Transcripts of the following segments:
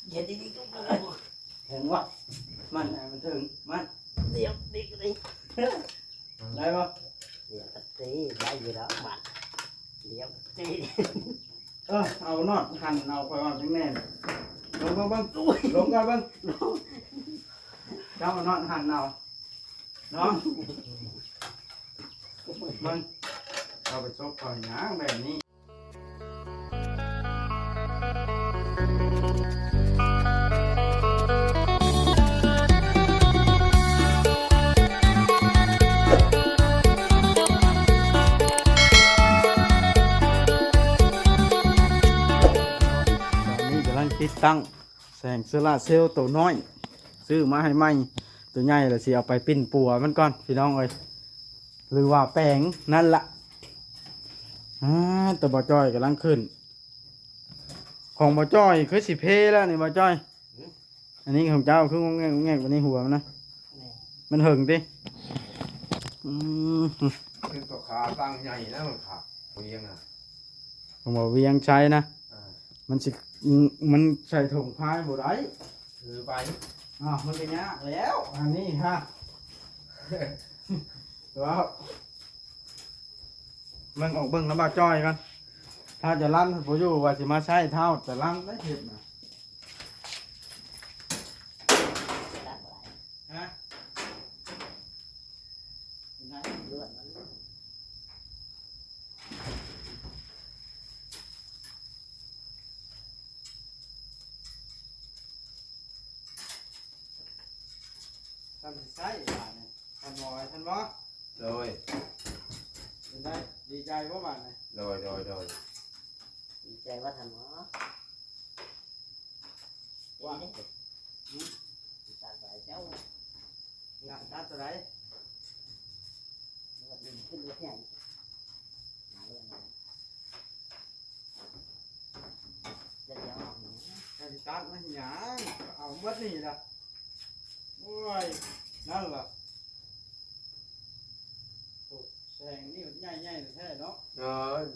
เย็นดีๆก็พอ ถึงวะมันมันถึงมัน เดี๋ยวดีก็ดี ได้ปะ เดี๋ยวก็ตีได้อยู่แล้วมันเดี๋ยวตี เอานอดหั่นเอาไปก่อนทั้งแน่ลงบ้างลงกันบ้างเจ้ามานอดหั่นเอาเนาะมันเอาไปซบก่อนนะแบบนี้ติดตั้งแสงโซล่าร์เซลล์ตัวน้อยซื้อมาให้ใหม่ตัวใหญ่แล้วสิเอาไปปิ้นปัวมันก่อนพี่น้องเอ้ยหรือว่าแปลงนั่นละตัวบ่อจ้อยกำลังขึ้นของบ่อจ้อยคือสิเพแล้วนี่บ่อจ้อยอันนี้ของเจ้าคืองงแงงวันนี้หัวมันนะมันหึงดิเป็นตัวขาตั้งใหญ่นะมันขาเวียงอ่ะผมบอกเวียงใช้นะมันสิมันใส่ถุงพายบ่ได้ถือไปมันเป็นยากแล้วอันนี้ฮะแล้วมันออกเบิ่งแล้วบ่าจ้อยกันถ้าจะลั่นผมอยู่ว่าสิมาใช้เท่าแต่ลั่นได้เห็นนะฮะเลือดมันทำใช้บ้านนี่ทำหน่อยท่านบ่โดยเป็นได้ดีใจว่าบ้านนี่โดยดีใจว่าทำหมอว่าตัดใบเจ้างานตัดตัวไหนเลือดขึ้นเลือดใหญ่มาเรื่องนี้จะเดี๋ยวออกหนูแค่ตัดมันหยางเอาหมดนี่ล่ะโอ้ยนั่นล่ะแสงนี่ใหญ่ๆแท้เนาะ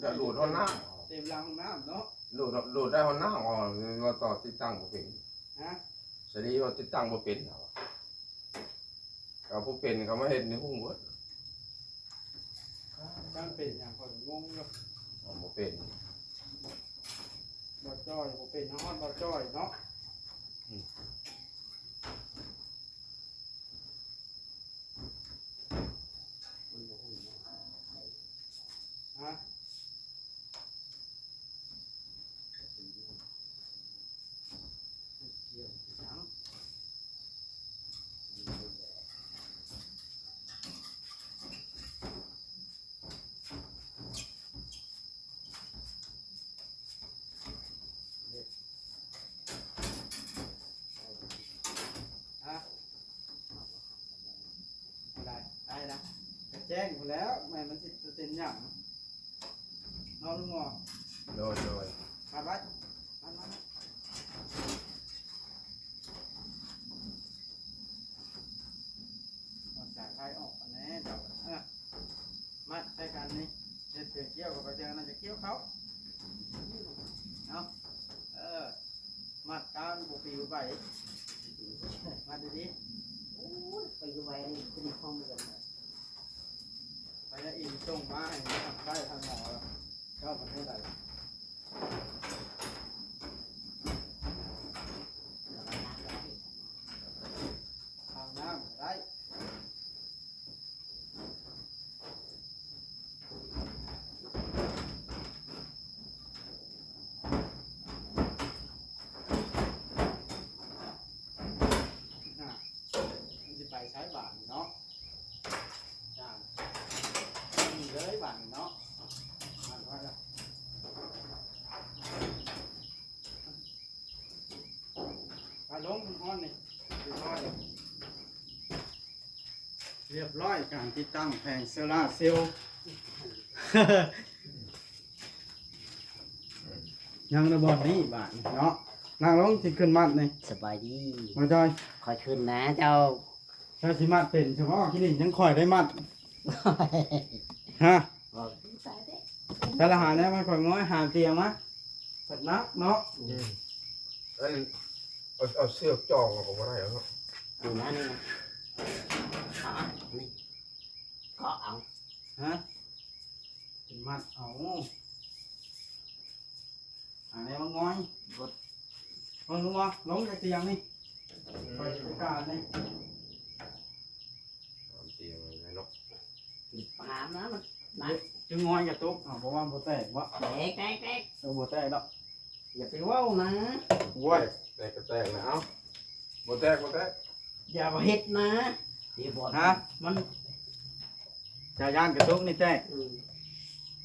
จะดูดห้องน้เต็มรางห้องน้ำเนาะดูดได้ห้องน้ำอ๋อมาต่อติดตั้งบ่เป็นฮะสรีว่าติดตั้งบ่เป็นเขาผู้เป็นเขามาเห็นในห้องวัดตั้งเป็นอย่างคนงงเลยบ่เป็นบ่จ้อยบ่เป็นน้องบ่จ้อยเนาะฮะเกี่ยวจังได้นะแจ้งหมดแล้วแม่มันจะเต็มอย่างนอนลุงหมอโดยมาไว้มาออกจากไฟออกแน่เดี๋ยวมัดใส่กันนี่เด็ดเกี่ยวกับไปเจอน่าจะเกี่ยวเขาเอามัดการบุปีไปมัดดีโอ้ยไปดูไว้นี่คุณห้องเหมือนกันไปแล้วอีกส่งมาให้ได้ทางหมอแล้วก็ประเทศใดทางน้ำได้ไปใช้บ้านเนาะจ้ามีเลยบ้านเนาะบ้านไว้ละไปลงห้องนี่เรียบร้อยการติดตั้งแผงโซล่าร์เซลล์ ยังระบอดนี้บ้านเนาะนั่งลงที่ขึ้นมัดนี่สบายดีมาจอยคอยขึ้นนะเจ้าถ้าสิมัดเป็นเฉพาะที่นี่ยังคอยได้มัดฮะแต่ละหาแล้วมันคอยง้อยหาเตียงมะ ผัดนักเนาะ เอาเสื้อจองเอาก็บ่ได้แล้วเนาะ นี่นะนี่นะนี่ก็เอา ฮะมัดเอาอะไรมางอยกดลงวะลงจากเตียงนี่ไปจัดการนี่ เตียงเลยเนาะ ปามนะมันนะ จึงงอยกับตุ๊กเพราะว่าโบแตกวะ แตกแตกแตก โบแตกแล้ว อย่าไปว่าวนะ โว้ย แตกก็แตกนะเอ้าบ่แตกบ่แตก อย่าไปเฮ็ดนะเดี๋ยวบอก ฮะ มัน จ่ายย่านกับตุ๊กนี่แตก อืม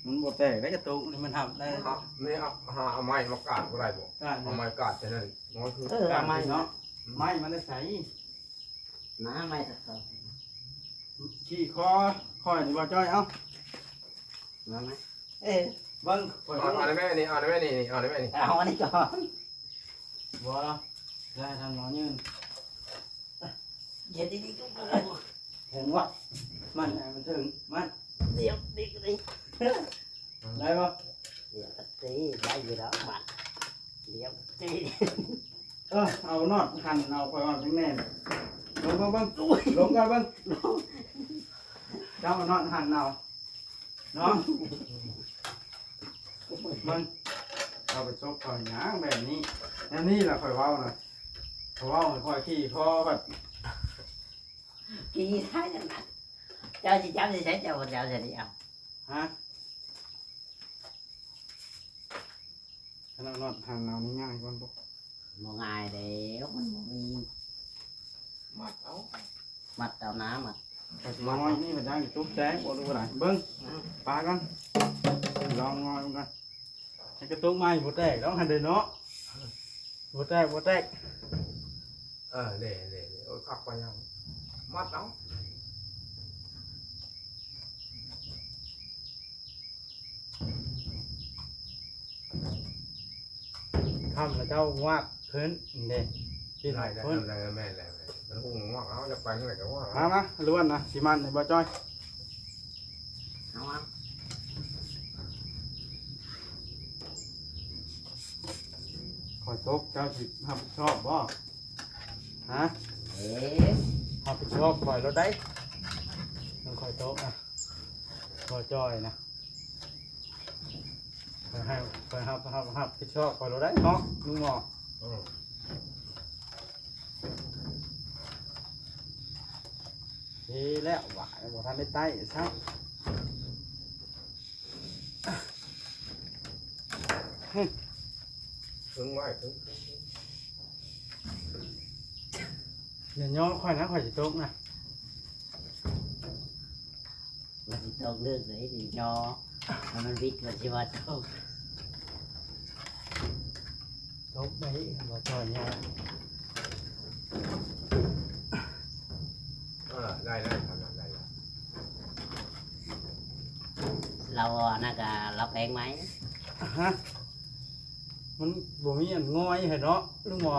มันโบแตกได้กับตุ๊กนี่มันทำได้ นี่เอาไม้มากาดบ่ได้บ่ การ เอาไม้กาดแค่นั้นน้อยคือ การ ไม่ เนาะไม้มันได้ใส่ นะไม่ตัดต่อ ขี้คอคอยนี่ว่าจ้อยเอ้า มาไหม เบิ้งคอย เอาได้แม่นี่เอาได้แม่นี่เอาได้แม่นี่ เอาอันนี้ก่อน บ่ได้ทำหมอยืน เดี๋ยวดีๆก็ไป ถึงวะมันมันถึงมัน เดี๋ยวดีก็ดี ได้ปะ เดี๋ยวก็ตีได้อยู่แล้วมันเดี๋ยวตี เอานอดหันเอาคอยอ่อนถึงแน่ลงเบิ้งลงกันเบิ้งเจ้านอดหันเอาเนาะมันเอาไปซบคอยหยางแบบนี้แล้วนี่แหละคอยเว้านะคอยเว้าคอยขี้คอแบบ กี่ท้ายจังนั้นเจ้าจะจำจะใช้เจ้าเจ้าจะได้เอา ฮะถ้าเรานอดหันเอานี่ง่ายก่อนปุ๊บ บ่ง่ายเดี๋ยวมันบ่มี มัดเอา มัดเอาน้ำอ่ะ แต่สิน้อยนี่มันได้ตุ๊บแดงบ่รู้ว่าไหนเบิ้งปลากันลองงอยกันให้กระตุ้งไม้บ่แตกต้องหันเดินเนาะบ่แตกบ่แตก เด้โอ้ยคักไปยังมัดเอา ทำแล้วเจ้าวาดพื้นนี่ที่ไหน ได้ พื้น ได้แม่แล้วมันคงงอกเอาจะไปเท่าไหร่ก็ว่า มาล้วนนะสิมันในบ่จ้อย เอาเอา ขอตกเจ้าสิรับผิดชอบบ่ฮะ เอ๊ะ รับผิดชอบปล่อยรถได้ต้องคอยโต๊ะนะบ่จ้อยนะไปรับผิดชอบปล่อยรถได้เนาะลุงหมอ อืม ดีแล้วหวานบ่ทันได้ไต้ซะ ถึงไว้ถึง เดี๋ยวย่อค่อยนะค่อยสิโต๊ะนะ มันสิต้องเลือกเลยสิยอมันวิทย์มันสิว่าต้อง โต๊ะได้บ่จ้อยย่อ ได้แล้วทำได้แล้ว เราน่าจะเราแพงไหม ฮะมันบ่มีอันงอยเห็นเนาะลุงหมอ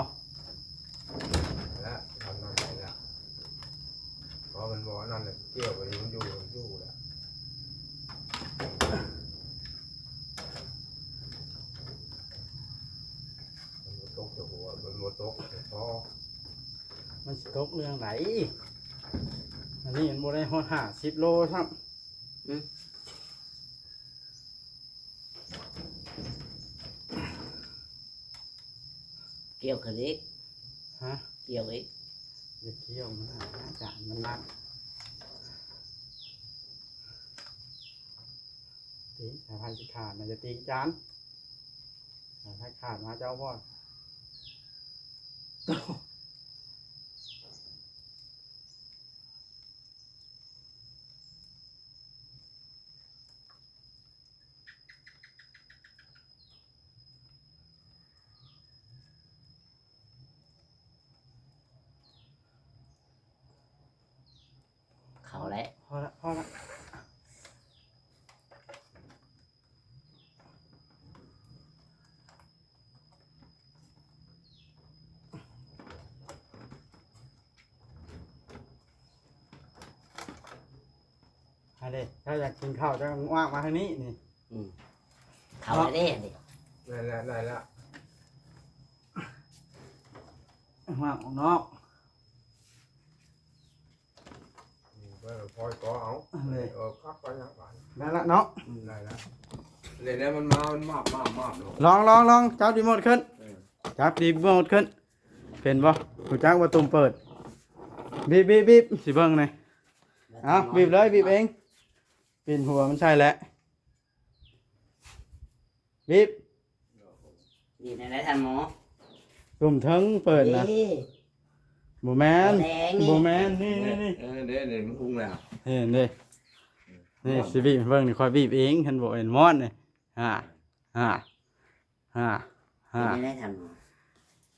แล้วทำนั่นได้แล้วเพราะมันบอกนั่นเลยเกี่ยวไปมันอยู่แล้วมันตกจากหัวมันตกพอ มันสิตกเรื่องไหนอันนี้มันบ่ได้ฮอด50 โลครับ เกี่ยวขึ้นอีก ฮะ เกี่ยวอีก อย่าเกี่ยวมันจานมันนักตีสายพันธุ์สิขาดมันจะตีจานสายพันธุ์ขาดมาเจ้าพ่อเขาแล้ว พอละพอละอันนี้ถ้าอยากกินข้าวจะว่างมาทางนี้นี่ เขาแล้วเด้ดิ ได้แล้ว หากออกนอก ก็พอยก็เอาคักไปยังหวาน ได้ละเนาะ ได้แล้วเลยเนี่ยมันมามันมาบลง ลองจับรีโมทขึ้นจับรีโมทขึ้นเป็นบ่หูจักว่าตุ่มเปิดบีบสิเบิ่งหน่อยเอาบีบเลยบีบเองปีนหัวมันใช่แหละบีบ ดีในไหนท่านหมอ ตุ่มเทิงเปิดนะ นี่ บ่แมน แดงนี่ บ่แมนนี่ เด้มันพุ่งแล้ว เห็นดินี่สิบีบเบิ่งนี่คอยบีบเองเห็นบ่เห็นมอนนี่ฮ่า ดีในไหนท่านหมอ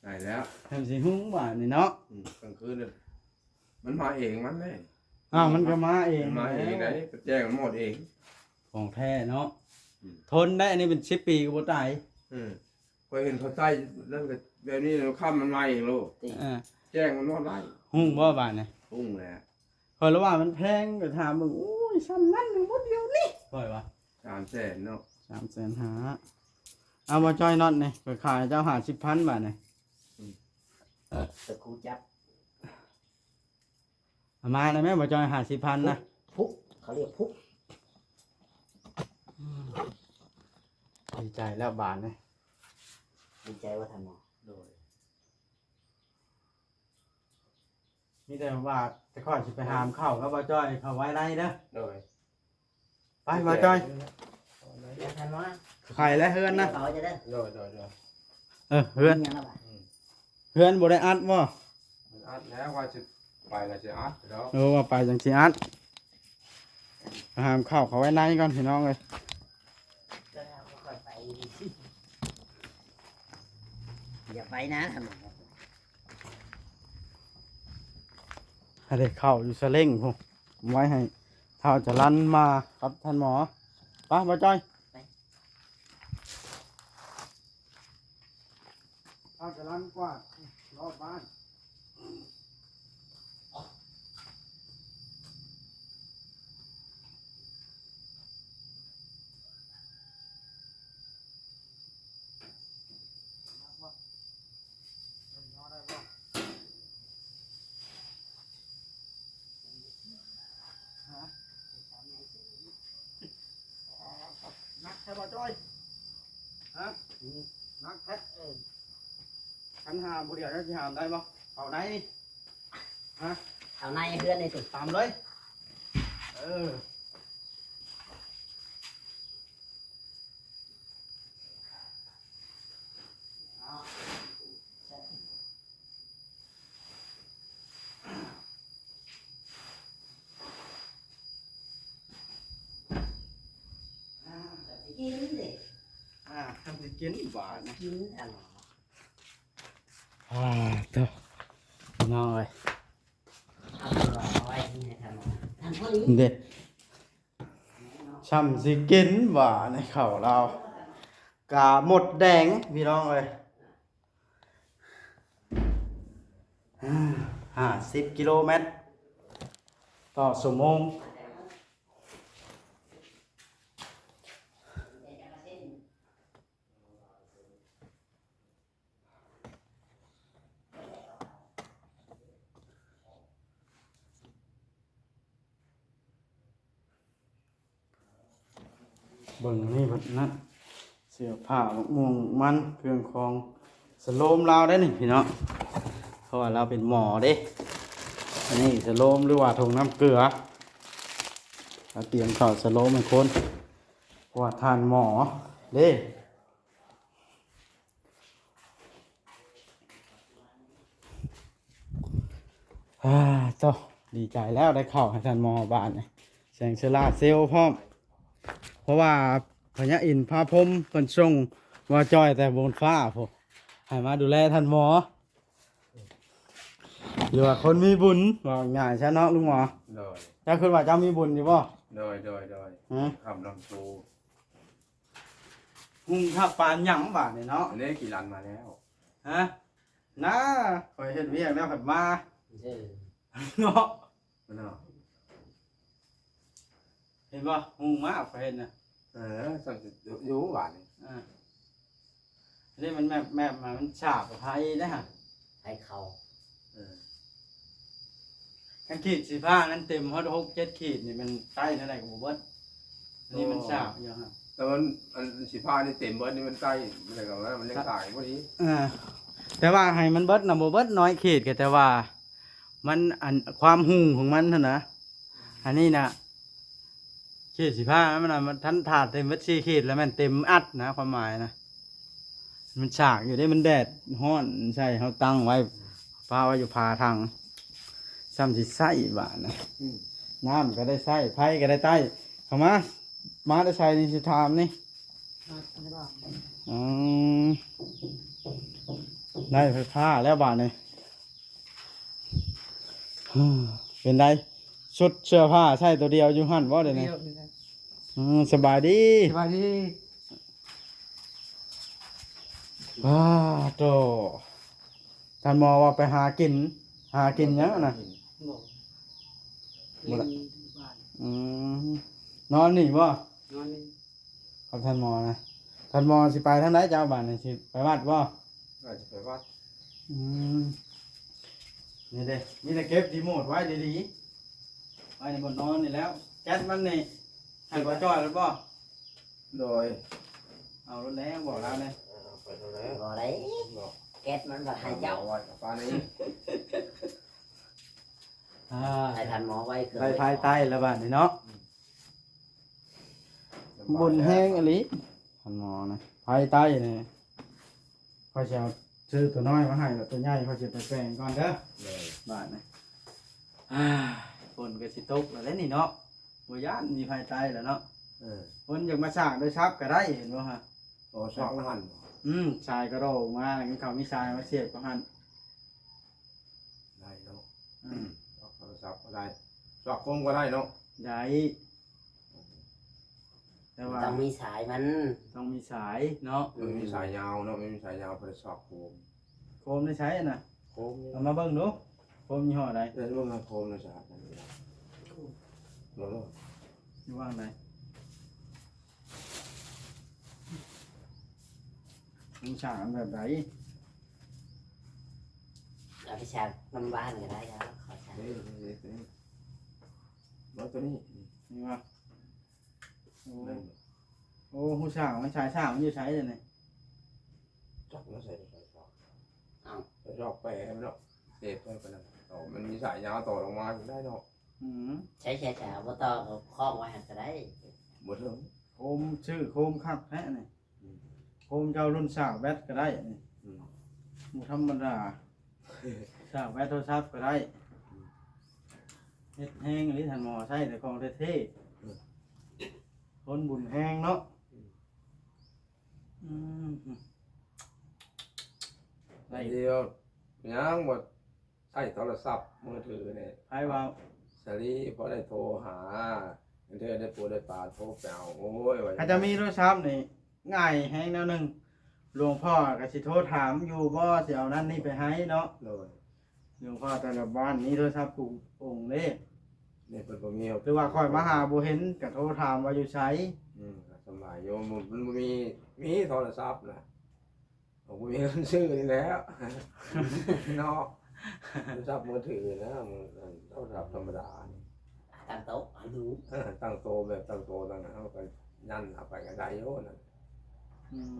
ได้แล้ว ทำสิหุ้งบ่านี่เนาะ กลางคืนมันมาเองมันเลย มันก็มาเอง มาเองไหนแจ้งมันหมดเอง ของแท้เนาะทนได้อันนี้เป็น10 ปีก็บ่ตาย เคยเห็นเขาใต้เรื่องแบบนี้เราข้ามมันมาเองลูกแจ้งมันหมดได้ หุ้งบ่บาดนี่ พุ่งแล้ว พอแล้วว่ามันแพงก็ถามมึงโอ้ยซ้ำนั้นหนึ่งบ่เดียวนี่ปล่อยวะ 300,000เนาะ 350,000เอามาจอยน็อตนี่ก็ขายเจ้า50,000 บาทนี่ ตะกูจับ เอามาได้ไหมบ่จอย50,000นะ พุกเขาเรียกพุก ดีใจแล้วบาทนี่ ดีใจว่าท่านหมอ โดย มีแต่ว่าจะค่อยสิไปหามเข้ากับบ่จอยเข้าไว้ได้เด้อ โดย ไปบ่จอย เดี๋ยวท่านหมอ ไข่และเฮือนนะ เขาจะได้ โดย เฮือน ยังแล้วบ่ เฮือนบ่ได้อัดบ่ มันอัดแล้วว่าจะไปแล้วจะอัดแล้ว ว่าไปจังสิอัดหามเข้าเขาไว้ในก่อนพี่น้องเอ้ย จะเอาค่อยไปอย่าไปนะท่านหมอ ให้ได้เข้าอยู่ซะเล่งพุ่นไว้ให้เท่าจะลั่นมาครับท่านหมอไปบ่จอยเท่าจะลั่นกว่ารอบบ้านนักแท้บ่จ้อยฮะนักแท้ขันหามผู้เดียวจะหามได้บ่เอาไหนฮะ เอาในเพื่อนในตึก ตามเลยกินดิ ทำสิกินหวานนะ กินท่านหมอ เด้อพี่น้องเอ้ย เอาตัวไว้ที่ให้ท่านหมอท่านพอดี เด็ดช่ำสิกินหวานในเข่าเรากาหมดแดงพี่น้องเอ้ย50 กิโลเมตรต่อชั่วโมงเบิ่งนี่เพิ่นนั่นเสื้อผ้าม่วงมันเครื่องของสโลมเราได้นี่พี่น้องเพราะว่าเราเป็นหมอเด้อันนี้สโลมหรือว่าถุงน้ำเกลือเราเตรียมเข้าสโลมให้คนเพราะว่าทานหมอเด้เจ้าดีใจแล้วได้เข้าให้ท่านหมอบานนี่แสงเชลาเซลล์พร้อมเพราะว่าพญาอินทร์พาพรหมเพิ่นส่งว่าจอยแต่บนฟ้าพวกให้มาดูแลท่านหมอหรือว่าคนมีบุญบอกง่ายใช่เนาะลุงหมอ โดย เจ้าคือว่าเจ้ามีบุญอยู่บ่ โดยทำลำปู หุงข้าวปานหยังบาดนี่เนาะ อันนี้กี่ลันมาแล้ว ฮะนะคอยเฮ็ดเวียกแล้วผัดมา เออ เนาะ มันเนาะ เห็นบ่หุงมาคอยเฮ็ดน่ะ สั่งอยู่หวาน อ่าอันนี้มันแมบมามันฉาบกับไผนะฮะ ให้เขา กันขีด15นั้นเต็มฮอด6-7ขีดนี่มันใต้เท่าไหร่ก็บ่เบิดอันนี้มันสาวอยู่ฮะ แต่มันอันสิผ้านี่เต็มเบิดนี่มันใกล้มันอะไรกันแล้วมันยังตายพอดี แต่ว่าให้มันเบิดน่ะบ่เบิดน้อยขีดก็แต่ว่ามันอันความหุ่งของมันเท่านะอันนี้น่ะขีด15มันน่ะมันทันถาดเต็มเบิด4ขีดแล้วมันเต็มอัดนะความหมายนะมันฉากอยู่ได้มันแดดร้อนใช่เฮาตั้งไว้พาไว้อยู่พาทางซ้ำสิใส่บาดนะน้ำก็ได้ใส่ไผก็ได้ใต้เข้ามาได้ใส่นี่สิถามนี่อืมได้ไฟฟ้าแล้วบาดนี่เป็นไรชุดเสื้อผ้าใช่ตัวเดียวอยู่หั่นบ่เดี๋ยวนี้สบายดี สบายดี ว้าโตท่านหมอว่าไปหากินหยังน่ะ บอกเล่นบ้าน นอนนี่บ่ นอนนี่ ครับท่านหมอนะท่านหมอสิไปทางไหนเจ้าบ้านนี่สิไปวัดบ่ อาจจะไปวัด นี่เด้นี่เก็บรีโมทไว้ดีๆไว้ในบนนอนนี่แล้วแก๊สมันนี่ให้บ่จ้อยแล้วบ่ โดย เอารถแล้วบอกแล้วเลย ไปเท่าไหร่ บ่ได้ บอก แก๊สมันบ่ให้เจ้า ไว้ปานนี้ ให้ทันหมอไว้คือ ไปภายใต้แล้วบ้านนี่เนาะบนแห้งอลิท่านหมอนะภายใต้นี่ค่อยสิเอาซื้อตัวน้อยมาให้แล้วตัวใหญ่ค่อยสิไปแปลงก่อนเด้อ เลย บ้านนี่ฝนก็สิตกแล้วนี่เนาะบ่ย่านมีภายใต้แล้วเนาะฝนอยากมาสร้างโดยชับก็ได้เห็นบ่ฮะ โอ้ชอบหัน ชายก็โดดมาแล้วก็เขามีชายมาเสียบก็หัน ได้เนาะชอบโทรศัพท์ก็ได้ชอบคมก็ได้เนาะ ได้แต่ว่า ต้องมีสายมัน ต้องมีสายเนาะ มันมีสายยาวเนาะไม่มีสายยาวเพื่อชอบโคม โคมได้ใช้อะน่ะ โคมนี่ เอามาเบิ่งดูโคมยี่ห้อใด เดี๋ยวมันโคมนะจ๊ะนั่นนี่โน่น อยู่ว่างไหนมีฉากแบบไหน เอาไปฉากน้ำบ้านก็ได้ครับขอฉาก นี่รถตัวนี้ นี่ว่าโอ้ นั่น โอ้หูฉากมันฉายฉากมันอยู่ใช้เลยเนี่ย จับแล้วใส่ในชอบชอบแปะมันเนาะเด็ดไปกันนะมันมีสายยาวต่อลงมาถึงได้เนาะ ใช้ฉากบ่ต้องเอาคล้องไว้หันก็ได้ หมดเรื่อง โคมชื่อโคมคักแท้เนี่ยโคมเจ้ารุ่นฉากแบตก็ได้นี่หมูธรรมดาฉากแบตโทรศัพท์ก็ได้เฮ็ดแห้งหรือทันหมอใช่แต่ของเท่ๆคนบุญแห้งเนาะได้ เดียวยังหมดใช้โทรศัพท์มือถือเนี่ย ไพ่ว่า สลีพอได้โทรหาเธอได้ปูได้ปลาโทรแปลโอ้ย อาจจะมีโทรศัพท์นี่ง่ายแห้งแนวหนึ่งหลวงพ่อก็สิโทรถามอยู่บ่สิเอานั่นนี่ไปให้เนาะ เลย หลวงพ่อแต่ละบ้านนี่โทรศัพท์กูองค์เด้ เนี่ยเป็นบ่มี หรือว่าคอยมาหาบ่เห็นก็โทรถามว่าอยู่ไส สบายโยมมันมีโทรศัพท์นะผมมีเงินซื้อนี่แล้วเนาะโทรศัพท์มือถือนะโทรศัพท์ธรรมดา ตั้งโต๊ะให้ดู ตั้งโตแบบตั้งโตตั้งเอาไปยันเอาไปก็ได้โยนั่น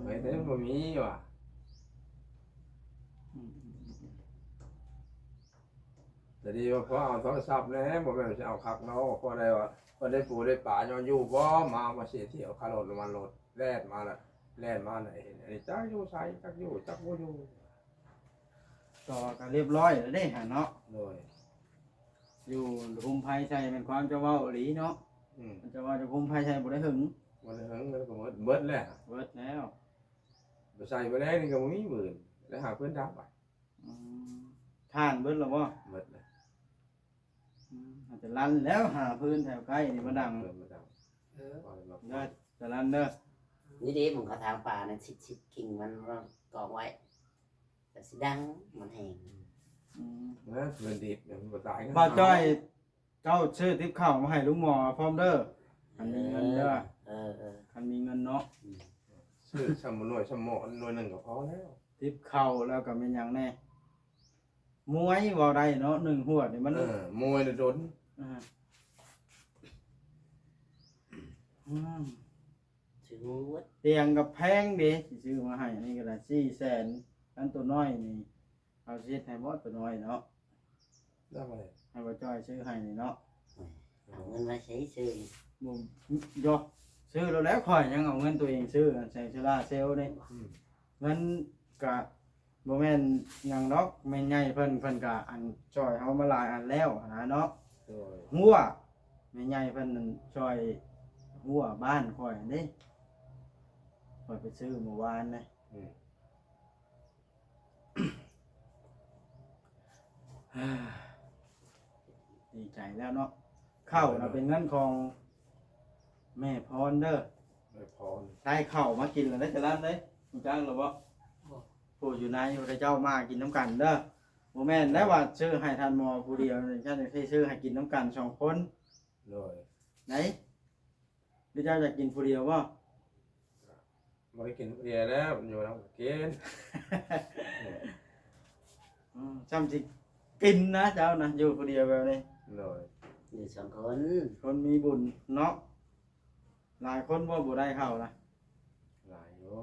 เฮ้ยแต่บ่มีว่ะแต่ดีว่าพอเอาโทรศัพท์แน่บ่แม่นสิเอาคักเนาะพอได้ว่าพอได้ปูได้ป่าย้อนอยู่บ่มาเสียเที่ยวคารถมันรถแล่นมาละแล่นมาน่ะเห็นอันนี้จักอยู่ไสจักอยู่จักบ่อยู่ ต่อก็เรียบร้อยแล้วเด้หาเนาะ โดย อยู่คุมไผใช้เป็นความเจ้าเว้าอีหลีเนาะมันจะว่าจะคุมไผใช้บ่ได้หึง มันเฮิงแล้วก็เบิดแล้ว เบิดแล้ว ไปใส่ไปแล้วนี่ก็บ่มีหมื่นแล้วหาเพิ่นดับไป ท่านเบิดแล้วบ่ เบิดแล้ว อาจจะลั่นแล้วหาพื้นแถวใกล้นี่บ่ดัง เพิ่นมาดัง เออ พอแล้ว เด้อจะลั่นเด้อ นี่ดีผมเขาทางป่านั่นชิดกิ่งมันกองไว้แต่สิดังมันแห้ง นะเพิ่นดิบเนี่ยมันบ่ตาย บ่จ้อยเจ้าชื่อทิพย์ข้าวมาให้ลุงหมอพร้อมเด้อคันมีเงินเด้อ คันมีเงินเนาะ ซื้อชำหน่วยชำหมอหน่วยหนึงก็พอแล้ว ทิพย์ข้าวแล้วก็เป็นหยังแน่ มวยเว้าได้เนาะ1หัวนี่มัน มวยน่ะโดน อ่าถึงวัด เตียงกับแพงเด้สิซื้อมาให้อันนี้ก็ได้400,000อันตัวน้อยนี่เอาสิให้บ่ตัวน้อยเนาะ ได้บ่ได้ ให้บ่จ้อยซื้อให้นี่เนาะ เอาเงินมาใช้ซื้อ บ่ยอซื้อแล้วข่อยยังเอาเงินตัวเองซื้อกันใส่โซล่าร์เซลล์นี่ อืม เงินก็บ่แม่นหยังดอกแม่นใหญ่เพิ่นก็อันช่วยเฮามาหลายอันแล้วนะเนาะ โดย หัวแม่ใหญ่เพิ่นนั่นช่วยหัวบ้านข่อยเด้ข่อยไปซื้อเมื่อวานนะ อืม ดีใจแล้วเนาะข้าวน่ะเป็นเงินของแม่พรเด้อ ไม่พอ ได้ข้าวมากินแล้วได้จะลั่นเด้รู้จักหรือบ่ผู้อยู่ในพระเจ้ามากินน้ำกันเด้อบ่แม่นได้ว่าซื้อให้ท่านหมอผู้เดียวฉันจะซื้อให้กินน้ำกัน2คน โดย ไหนหรือเจ้าอยากกินผู้เดียวบ่ บ่ได้กินเบียร์แล้วอยู่นำกิน จำสิกินนะเจ้านะอยู่ผู้เดียวแบบนี้ โดย อยู่สองคน คนมีบุญเนาะหลายคนบ่ได้เข้านะ หลายอยู่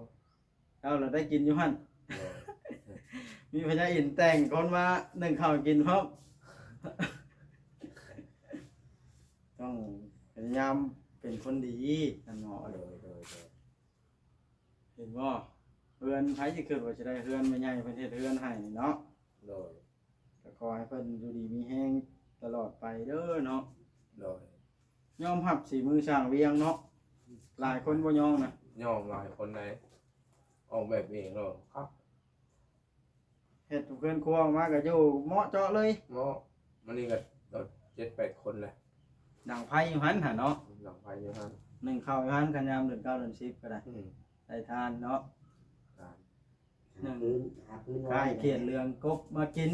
เจ้าเราได้กินอยู่หั่น โดย มีพญาอินทร์แต่งคนมานึ่งข้าวกินพร้อม ต้องพยายามเป็นคนดีนั่นหมอ โดย เห็นบ่เฮือนไผสิคิดว่าสิได้เฮือนแม่ใหญ่ประเทศเฮือนให้นี่เนาะ โดย ก็ขอให้เพิ่นอยู่ดีมีแฮงตลอดไปเด้อเนาะ โดย ยอมรับสีมือสร้างเวียงเนาะหลายคนบ่ยอมนะ ย่อมหลายคนไหนออกแบบเองเนาะครับ เฮ็ดทุกเพิ่นครัวมาก็อยู่เหมาะเจาะเลย เนาะมันนี่ก็7-8คนแหละ ดังไผอยู่หั่นหั่นเนาะ หลังไฟอยู่หั่น นึ่งข้าวอยู่หั่นกันยามเดือน9เดือน10ก็ได้ อืม ได้ทานเนาะ การ หาพื้น ไก่เขียดเหลืองกบมากิน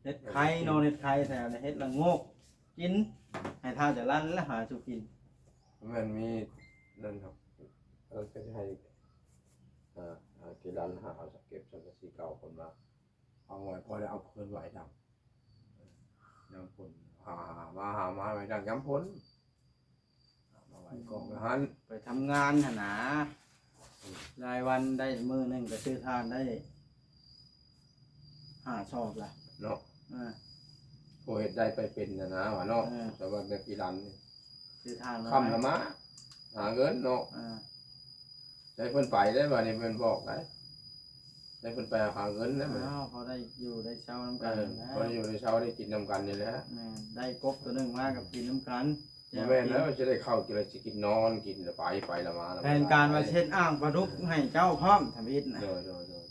เฮ็ดไข่นอนเฮ็ดไข่แถวเฮ็ดละโงกกินให้ท่าจะลั่นแล้วหาสุกิน มันมีนั่นครับเราจะให้กีฬาหาเก็บสังกะสีเก่าคนมาเอาไว้พอได้เอาเพิ่นไหวดังน้ำพ่นหามาไว้ดังย้ำพ่นมาไว้กองหัน ไปทำงานหั่นนะรายวันได้มื้อหนึงก็ซื้อทานได้5ชอบล่ะ เนาะ อ่า ผู้เฮ็ดได้ไปเป็นนะว่าเนาะแต่ว่าแบบกีฬานี่ ซื้อทาน คำละมาหาเงินเนาะ อ่า ใช้เพิ่นไปได้บ่นี่เพิ่นบอกได้ใช้เพิ่นไปหาเงินได้บ่ อ้าวพอได้อยู่ได้เช้าน้ำ เอ กัน อ นะ พออยู่ในเช้าได้กินนำกันนี่แหละ แม่ได้กบตัวหนึงมากับกินน้ำกัน บ่แม่นแล้วจะได้เข้ากินแล้วสิกินนอนกินแล้วไปละมา แผนการว่าเช็ดอ้างปลาดุกให้เจ้าพร้อมทำอิฐนะ โดย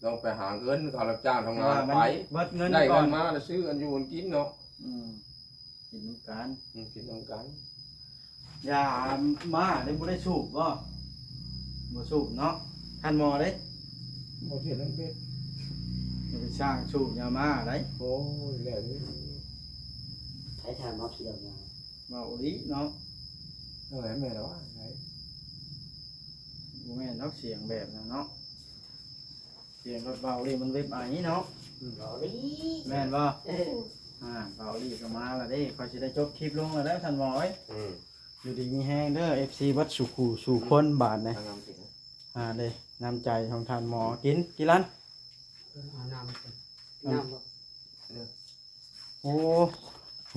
ต้องไปหาเงินเขารับจ้างทำงาน มัน ไป เบิดเงิน ได้ ก่อ กัน นมาแล้วซื้อกันอยู่กันกินเนาะ อืมกินน้ำกัน กินนำกัน ยามาได้บ่ได้สูบบ่บ่สูบเนาะท่านหมอเด้ บ่เห็นนั่นเป็ด อย่าไปสร้างสูบยามาได้ โอ้ยแล้วนี่ ใช้ทางมอขีดออกมา เมาอีเนาะ เท่าไหร่แม่ละว่าไหน บ่แม่นเนาะเสียงแบบนั้นเนาะเสียงรถเบานี่มันเว็บไอเนาะ รอดิ แม่นบ่เบาอีก็มาแล้วเด้ขอยสิได้จบคลิปลงแล้วเด้อท่านหมอเอ้ยอยู่ดีมีแฮงเด้อ FC วัดสุขูสู่คนบาทนะ ทางนำสินะ เด้น้ำใจของท่านหมอกินกี่ลัน เอาน้ำสิน้ำบ่ โอ้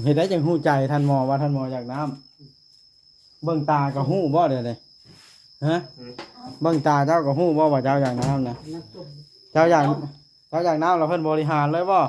เห็นได้จังหู้ใจท่านหมอว่าท่านหมออยากน้ำเบิ่งตาก็หู้บ่เด้อเลยฮะเบิ่งตาเจ้าก็หู้บ่ว่าเจ้าอยากน้ำนะ น้ำต้ม เจ้าอยากน้ำแล้วเพิ่นบริหารเลยบ่ บ่